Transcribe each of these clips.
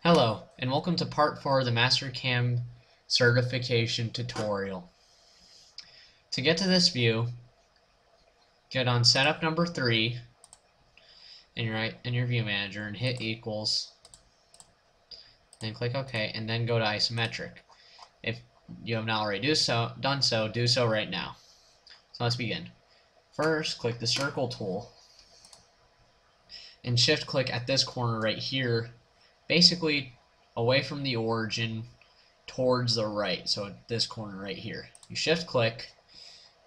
Hello, and welcome to part 4 of the Mastercam certification tutorial. To get to this view, get on setup number 3 in your view manager and hit equals, then click OK, and then go to isometric. If you have not already done so, do so right now. So let's begin. First, click the circle tool and shift click at this corner right here, basically away from the origin towards the right, so at this corner right here. You shift click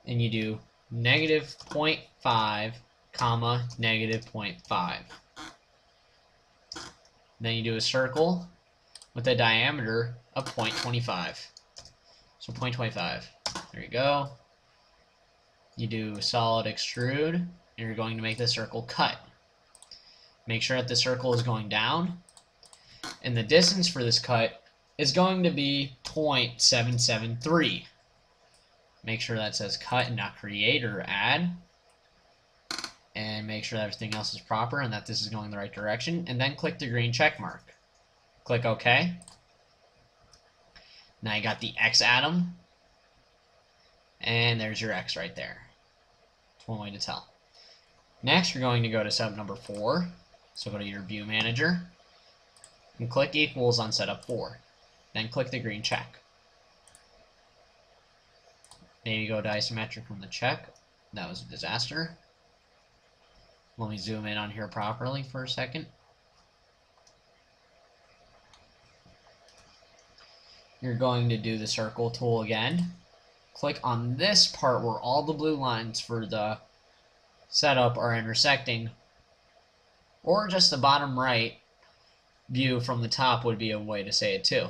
and you do negative 0.5 comma negative 0.5. Then you do a circle with a diameter of 0.25. So 0.25. There you go. You do solid extrude and you're going to make the circle cut. Make sure that the circle is going down, and the distance for this cut is going to be 0.773. Make sure that says cut and not create or add, and make sure that everything else is proper and that this is going the right direction, and then click the green check mark. Click OK. Now you got the X atom, and there's your X right there. That's one way to tell. Next, you're going to go to setup number 4. So go to your view manager and click equals on setup 4. Then click the green check. Maybe go to isometric from the check. That was a disaster. Let me zoom in on here properly for a second. You're going to do the circle tool again. Click on this part where all the blue lines for the setup are intersecting, or just the bottom right view from the top would be a way to say it too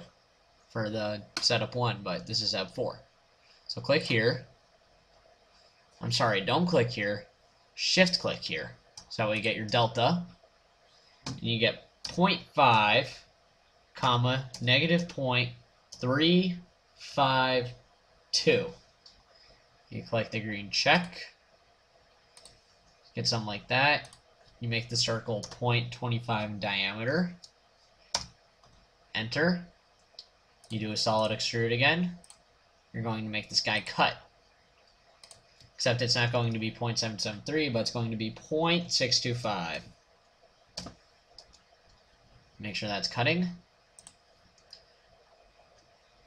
for the setup 1, but this is setup 4. So click here. I'm sorry, don't click here. Shift click here. So that way you get your delta. And you get 0.5 comma negative 0.352. You click the green check. Get something like that. You make the circle 0.25 in diameter. Enter. You do a solid extrude again. You're going to make this guy cut. Except it's not going to be 0.773, but it's going to be 0.625. Make sure that's cutting.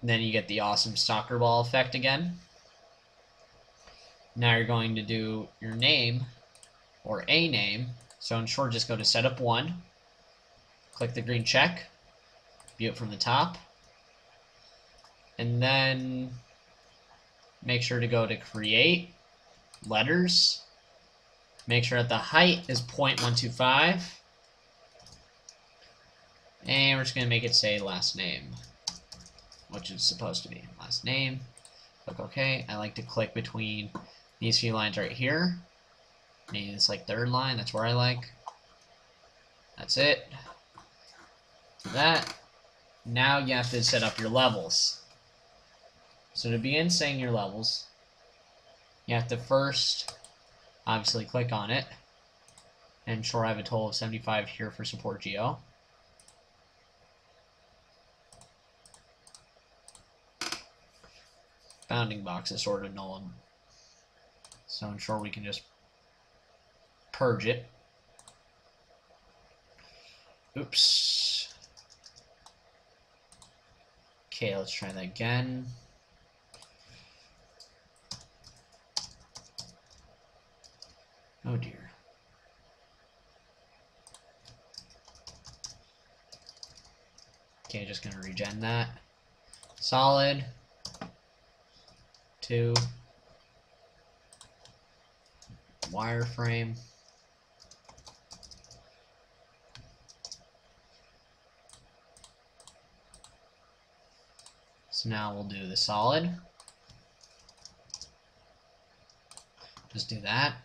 And then you get the awesome soccer ball effect again. Now you're going to do your name, or a name. So in short, just go to setup 1, click the green check, view it from the top, and then make sure to go to create, letters, make sure that the height is 0.125, and we're just going to make it say last name, which it's supposed to be last name. Click OK. I like to click between these few lines right here. Maybe it's like third line, that's where I like. That's it. That. Now you have to set up your levels. So to begin saying your levels, you have to first obviously click on it. And sure, I have a total of 75 here for support geo. Bounding box is sort of null. So in short, we can just purge it. Oops. Okay, let's try that again. Oh dear. Okay, just gonna regen that. Solid. 2. Wireframe. So now we'll do the solid. Just do that.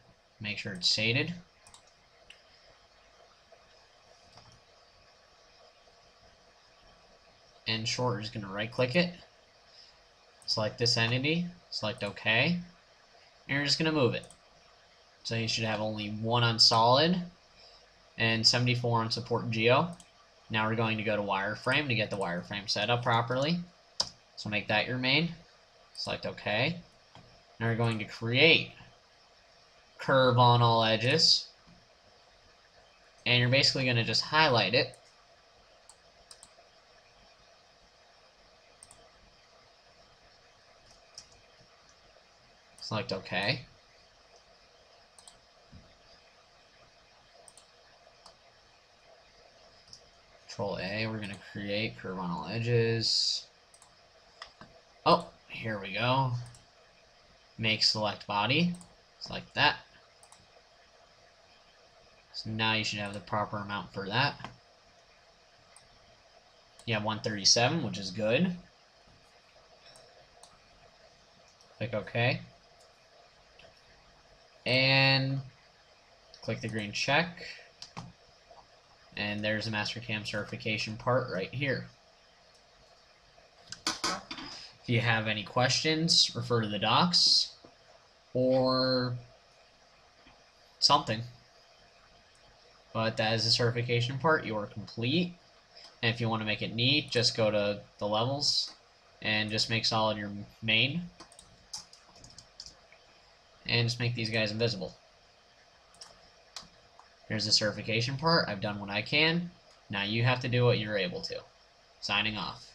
Make sure it's shaded. And short, we're just going to right click it. Select this entity. Select OK. And you're just going to move it. So you should have only 1 on solid and 74 on support geo. Now we're going to go to wireframe to get the wireframe set up properly. So make that your main. Select OK. Now we're going to create curve on all edges. And you're basically going to just highlight it. Select OK. Control A, we're going to create curve on all edges. Oh, here we go. Make select body. Select that. So now you should have the proper amount for that. You have 137, which is good. Click OK. And click the green check. And there's the Mastercam certification part right here. If you have any questions, refer to the docs or something. But that is the certification part. You are complete. And if you want to make it neat, just go to the levels and just make solid your main. And just make these guys invisible. Here's the certification part. I've done what I can. Now you have to do what you're able to. Signing off.